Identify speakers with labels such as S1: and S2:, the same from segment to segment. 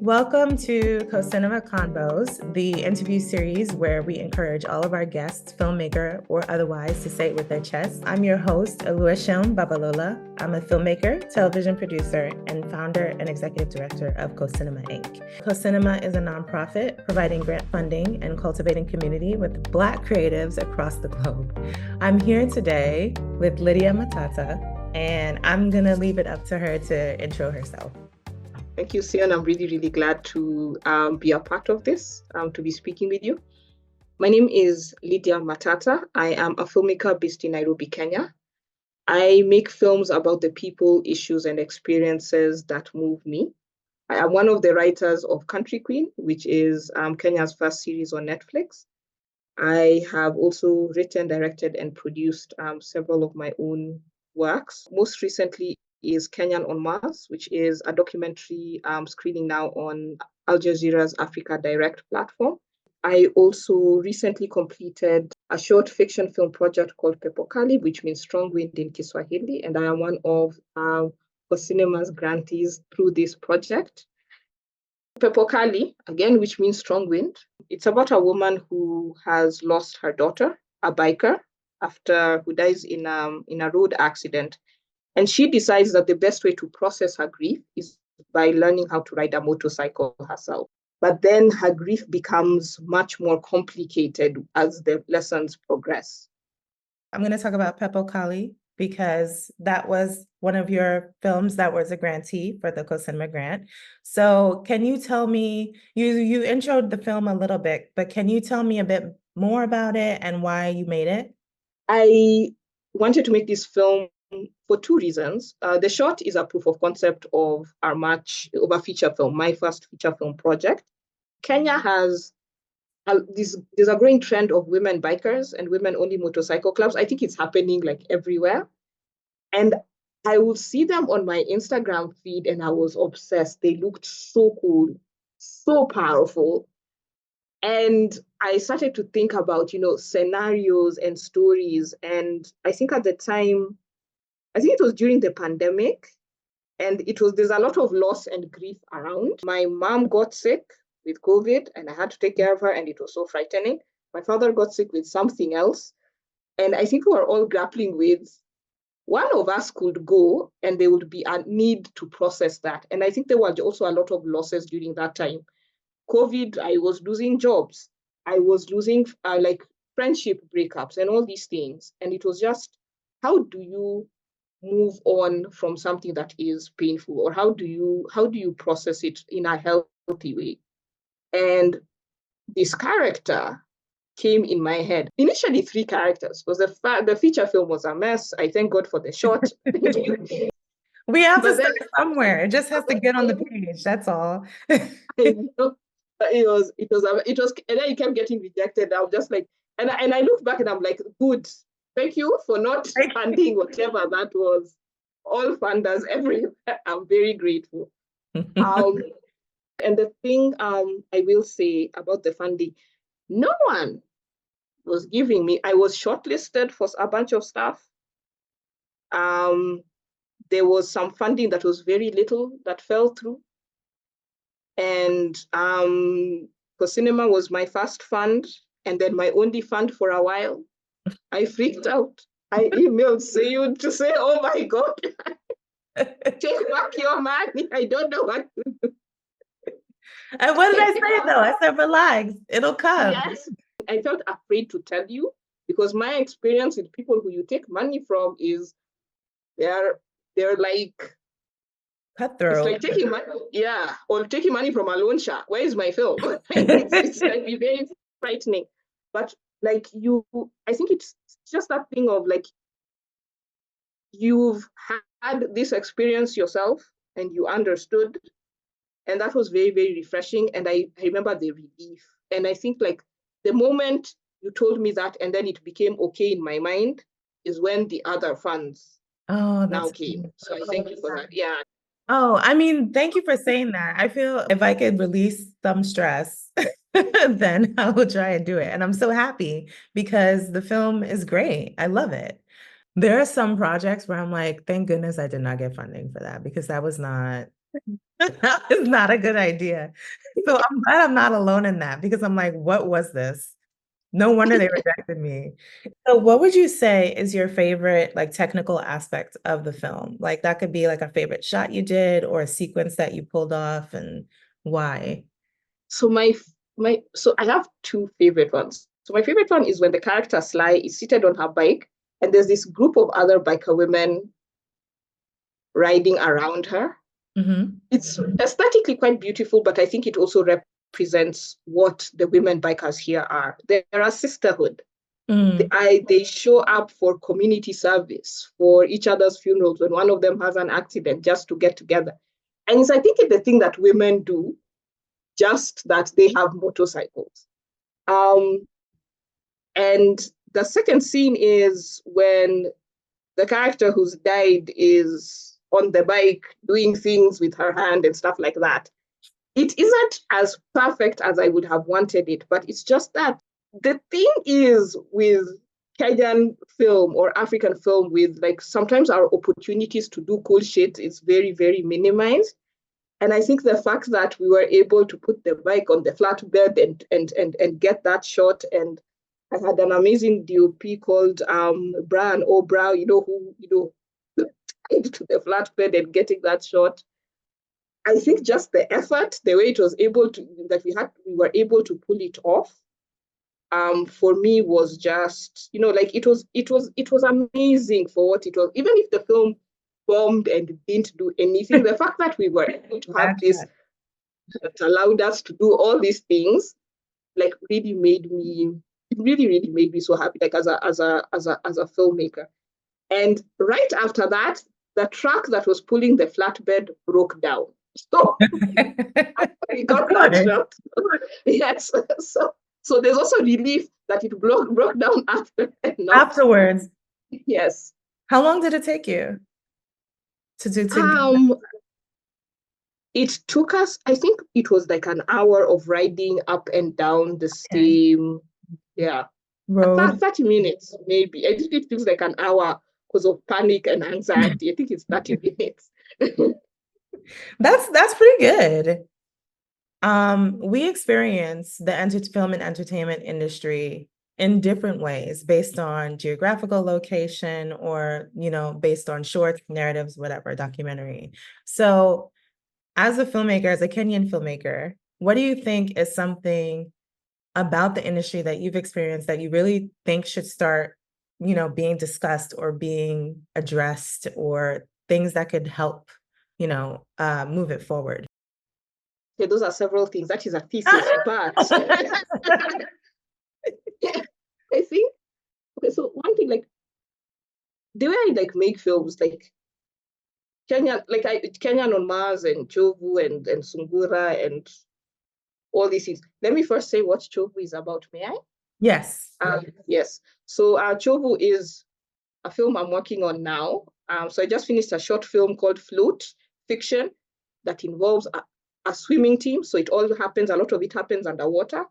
S1: Welcome to KOSINIMA Convos, the interview series where we encourage all of our guests, filmmaker or otherwise, to say it with their chest. I'm your host, Oluwaseun Babalola. I'm a filmmaker, television producer, and founder and executive director of KOSINIMA Inc. KOSINIMA is a nonprofit providing grant funding and cultivating community with Black creatives across the globe. I'm here today with Lydia Matata, and I'm going to leave it up to her to intro herself.
S2: Thank you, Sion. I'm really, really glad to be a part of this, to be speaking with you. My name is Lydia Matata. I am a filmmaker based in Nairobi, Kenya. I make films about the people, issues, and experiences that move me. I am one of the writers of Country Queen, which is Kenya's first series on Netflix. I have also written, directed, and produced several of my own works. Most recently is Kenyan on Mars, which is a documentary screening now on Al Jazeera's Africa Direct platform. I also recently completed a short fiction film project called Pepo Kali, which means strong wind in Kiswahili, and I am one of KOSINIMA's grantees through this project. Pepo Kali, again, which means strong wind. It's about a woman who has lost her daughter, a biker, who dies in a road accident. And she decides that the best way to process her grief is by learning how to ride a motorcycle herself. But then her grief becomes much more complicated as the lessons progress.
S1: I'm going to talk about Pepo Kali because that was one of your films that was a grantee for the KOSINIMA grant. So can you tell me, you introed the film a little bit, but can you tell me a bit more about it and why you made it?
S2: I wanted to make this film for two reasons. The short is a proof of concept of a feature film, my first feature film project. Kenya has there's a growing trend of women bikers and women-only motorcycle clubs. I think it's happening like everywhere. And I would see them on my Instagram feed and I was obsessed. They looked so cool, so powerful. And I started to think about, scenarios and stories. And I think at the time, I think it was during the pandemic, and there's a lot of loss and grief around. My mom got sick with COVID and I had to take care of her, and it was so frightening. My father got sick with something else. And I think we were all grappling with one of us could go and there would be a need to process that. And I think there were also a lot of losses during that time. COVID, I was losing jobs. I was losing friendship breakups and all these things. And it was just, how do you move on from something that is painful, or how do you process it in a healthy way? And this character came in my head. Initially 3 characters, because the feature film was a mess. I thank God for the short.
S1: We have to start somewhere. It just has to get on the page. That's all.
S2: It was, and then it kept getting rejected. I was just like, and I look back and I'm like, good. Thank you for not funding whatever that was. All funders everywhere. I'm very grateful. And the thing I will say about the funding, no one was giving me. I was shortlisted for a bunch of stuff. There was some funding that was very little that fell through. And KOSINIMA was my first fund, and then my only fund for a while. I freaked out. I emailed Sayud to say, oh my God, take back your money. I don't know what to do.
S1: And what did I say though? I said, relax, it'll come.
S2: Yes. I felt afraid to tell you because my experience with people who you take money from is they're like
S1: cutthroat.
S2: It's like taking money, or taking money from a loan shark. Where is my film? it's like very frightening. But like I think it's just that thing of like you've had this experience yourself and you understood, and that was very, very refreshing. And I remember the relief. And I think like the moment you told me that, and then it became okay in my mind, is when the other funds now came. So I thank you for that. Yeah.
S1: Oh, I mean, thank you for saying that. I feel if I could release some stress, then I will try and do it. And I'm so happy because the film is great. I love it. There are some projects where I'm like, thank goodness I did not get funding for that because that was not That is not a good idea. So I'm glad I'm not alone in that because I'm like, what was this? No wonder they rejected me. So what would you say is your favorite like technical aspect of the film? Like that could be like a favorite shot you did or a sequence that you pulled off and why?
S2: So I have two favorite ones. So my favorite one is when the character Sly is seated on her bike and there's this group of other biker women riding around her.
S1: Mm-hmm.
S2: It's aesthetically quite beautiful, but I think it also represents what the women bikers here are. They're a sisterhood.
S1: Mm.
S2: They show up for community service, for each other's funerals when one of them has an accident, just to get together. And I think it's the thing that women do, just that they have motorcycles. Um, and the second scene is when the character who's died is on the bike doing things with her hand and stuff like that. It isn't as perfect as I would have wanted it, but it's just that the thing is with Kenyan film or African film, with like sometimes our opportunities to do cool shit is very, very minimized. And I think the fact that we were able to put the bike on the flatbed and get that shot, and I had an amazing DOP called Brian O'Brow, who tied to the flatbed and getting that shot. I think just the effort, the way it was able to we were able to pull it off. For me was just, like it was amazing for what it was. Even if the film bombed and didn't do anything, the fact that we were able to have this that allowed us to do all these things, like really made me so happy, like as a filmmaker. And right after that, the truck that was pulling the flatbed broke down. So we got that shot. Yes. So there's also relief that it broke down after.
S1: Afterwards.
S2: Yes.
S1: How long did it take you to do to
S2: It took us, I think it was like an hour of riding up and down the same,
S1: road?
S2: 30 minutes, maybe. I think it feels like an hour because of panic and anxiety. I think it's 30 minutes.
S1: That's pretty good. We experience the film and entertainment industry in different ways based on geographical location or, based on shorts, narratives, whatever, documentary. So as a filmmaker, as a Kenyan filmmaker, what do you think is something about the industry that you've experienced that you really think should start, being discussed or being addressed, or things that could help, move it forward?
S2: Okay, those are several things. That is a thesis, but I think, okay, so one thing, like the way I make films, like Kenyan on Mars and Chovu and Sungura and all these things. Let me first say what Chovu is about, may I?
S1: Yes.
S2: Yes. So Chovu is a film I'm working on now. So I just finished a short film called Float Fiction that involves a swimming team. So a lot of it happens underwater.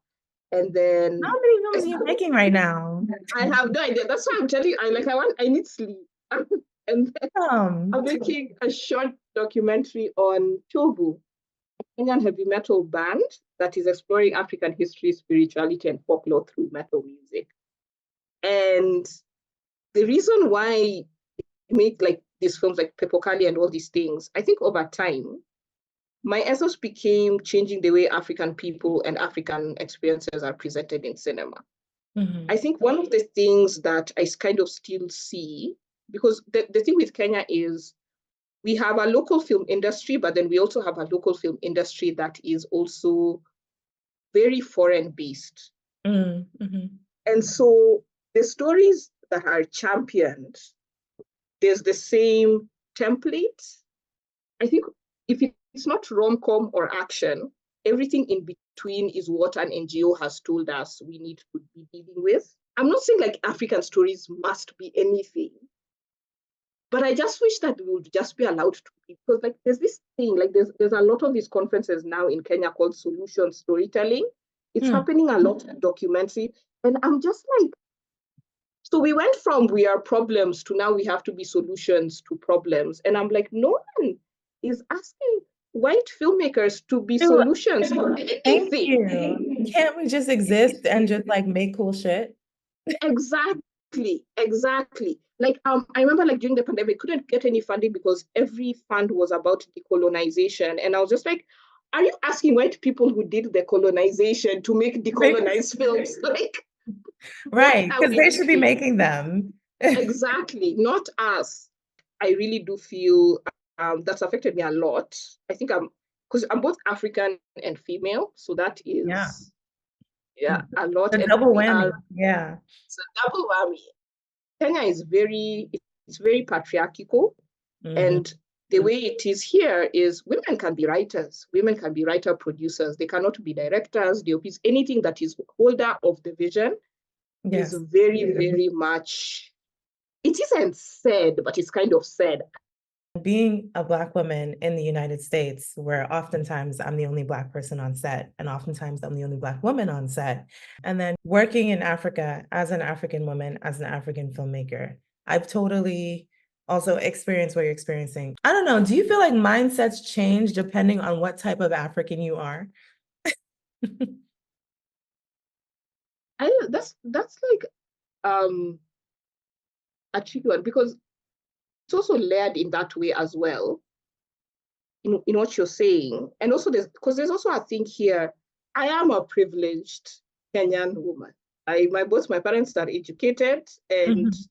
S2: And then
S1: how many films are you making right now?
S2: I have no idea. That's why I'm telling you, I need sleep. And then I'm making a short documentary on Chovu, a Kenyan heavy metal band that is exploring African history, spirituality, and folklore through metal music. And the reason why I make these films like Pepokali and all these things, I think over time, my ethos became changing the way African people and African experiences are presented in cinema.
S1: Mm-hmm.
S2: I think one of the things that I kind of still see, because the thing with Kenya is we have a local film industry, but then we also have a local film industry that is also very foreign based.
S1: Mm-hmm.
S2: And so the stories that are championed, there's the same template. I think if it's not rom-com or action, everything in between is what an NGO has told us we need to be dealing with. I'm not saying African stories must be anything, but I just wish that we would just be allowed to be, because there's this thing, there's a lot of these conferences now in Kenya called solution storytelling. It's happening a lot in documentary. And I'm just so we went from we are problems to now we have to be solutions to problems. And I'm like, no one is asking white filmmakers to be solutions to
S1: Thank
S2: anything.
S1: you. Can't we just exist and just like make cool shit?
S2: Exactly. Like I remember like during the pandemic, couldn't get any funding because every fund was about decolonization. And I was just like, are you asking white people who did the colonization to make decolonized films? Like, what
S1: Right,
S2: are
S1: because
S2: we
S1: they should be
S2: doing?
S1: making them.
S2: Exactly, not us. I really do feel that's affected me a lot. I think because I'm both African and female, so that
S1: Yeah.
S2: is, yeah, a lot.
S1: The
S2: And
S1: double
S2: we
S1: whammy.
S2: are,
S1: Yeah.
S2: it's a double whammy. Kenya is it's very patriarchal,
S1: Mhm.
S2: and the way it is here is women can be writers, women can be writer producers, they cannot be directors, DOPs, anything that is holder of the vision is
S1: Yes.
S2: very much, it isn't said, but it's kind of said.
S1: Being a Black woman in the United States, where oftentimes I'm the only Black person on set, and oftentimes I'm the only Black woman on set, and then working in Africa as an African woman, as an African filmmaker, I've totally also experienced what you're experiencing. I don't know, do you feel like mindsets change depending on what type of African you are?
S2: That's like a tricky one because it's also layered in that way as well, in what you're saying. And also there's also a thing here. I am a privileged Kenyan woman. Both my parents are educated, and
S1: Mhm.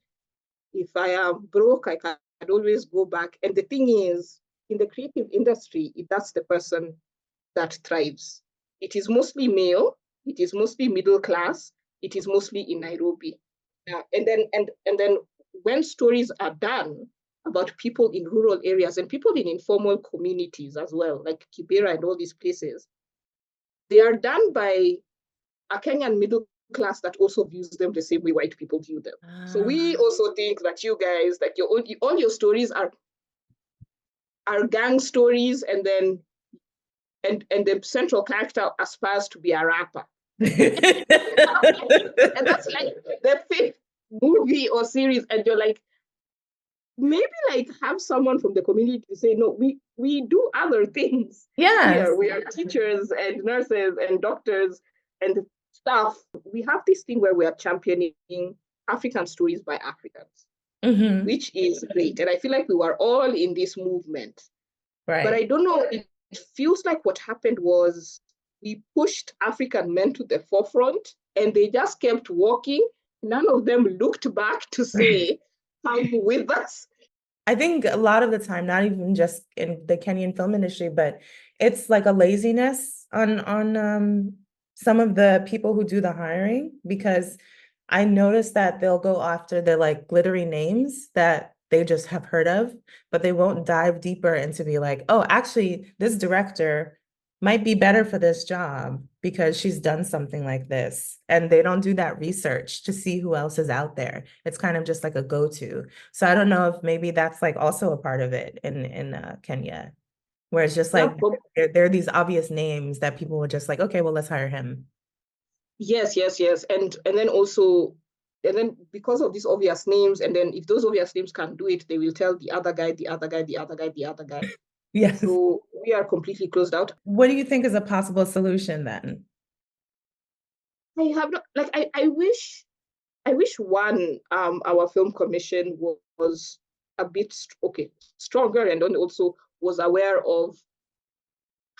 S2: if I am broke, I can always go back. And the thing is, in the creative industry, that's the person that thrives. It is mostly male, it is mostly middle class, it is mostly in Nairobi. And then when stories are done about people in rural areas and people in informal communities as well, like Kibera and all these places, they are done by a Kenyan middle class that also views them the same way white people view them. So we also think that you guys, like all your stories are gang stories, and then and the central character aspires to be a rapper. And that's like the fifth movie or series, and you're like, maybe like have someone from the community to say, no, we do other things
S1: Yes.
S2: here. We are teachers and nurses and doctors and staff. We have this thing where we are championing African stories by Africans, which is great. And I feel like we were all in this movement.
S1: Right.
S2: But I don't know, it feels like what happened was we pushed African men to the forefront and they just kept walking. None of them looked back to say, come with us.
S1: I think a lot of the time, not even just in the Kenyan film industry, but it's like a laziness on some of the people who do the hiring, because I noticed that they'll go after the like glittery names that they just have heard of, but they won't dive deeper into be like, oh, actually, this director might be better for this job because she's done something like this. And they don't do that research to see who else is out there. It's kind of just like a go-to. So I don't know if maybe that's like also a part of it in Kenya, where it's just like there are these obvious names that people were just like, okay, well, let's hire him.
S2: Yes. And then also, and then because of these obvious names, and then if those obvious names can't do it, they will tell the other guy, the other guy, the other guy, the other guy.
S1: Yes.
S2: So we are completely closed out.
S1: What do you think is a possible solution then?
S2: I have not, like, I wish one, our film commission was a bit stronger, and then also was aware of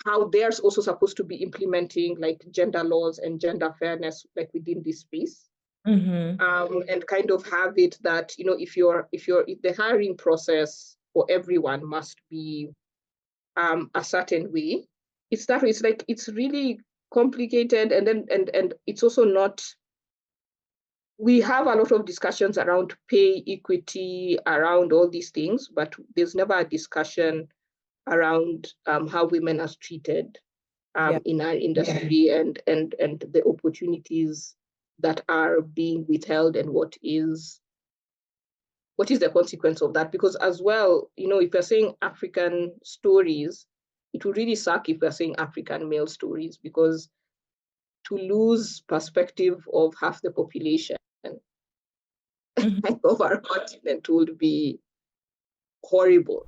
S2: how they're also supposed to be implementing like gender laws and gender fairness like within this space. And kind of have it that, you know, if the hiring process for everyone must be a certain way, it's like it's really complicated, and then and it's also not, we have a lot of discussions around pay equity, around all these things, but there's never a discussion around how women are treated in our industry, and the opportunities that are being withheld, and what is the consequence of that. Because as well, you know, if you're saying African stories, it would really suck if we're saying African male stories, because to lose perspective of half the population of our continent would be horrible.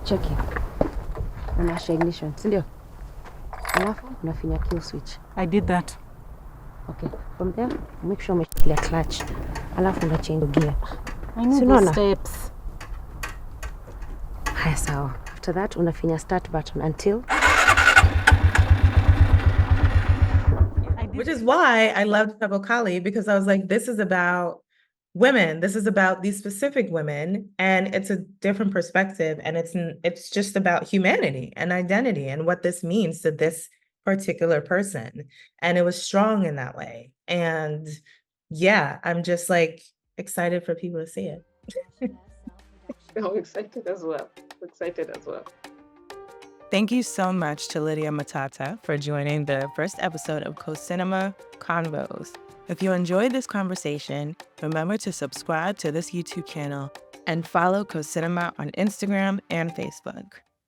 S3: Cheki. Unawasha ignition, si ndio? Alafu unafinya kill switch.
S4: I did that.
S3: Okay, from there, make sure umeshikilia clutch. Alafu una change gear.
S4: I know
S3: Si
S4: the
S3: unaona?
S4: steps.
S3: Haya, sawa. After that, unafinya start button until...
S1: Which is why I loved Pebble Kali, because I was like, this is about women. This is about these specific women, and it's a different perspective, and it's just about humanity and identity and what this means to this particular person. And it was strong in that way. And yeah, I'm just like excited for people to see it.
S2: I'm excited as well.
S1: Thank you so much to Lydia Matata for joining the first episode of KOSINIMA Convos. If you enjoyed this conversation, remember to subscribe to this YouTube channel and follow KOSINIMA on Instagram and Facebook.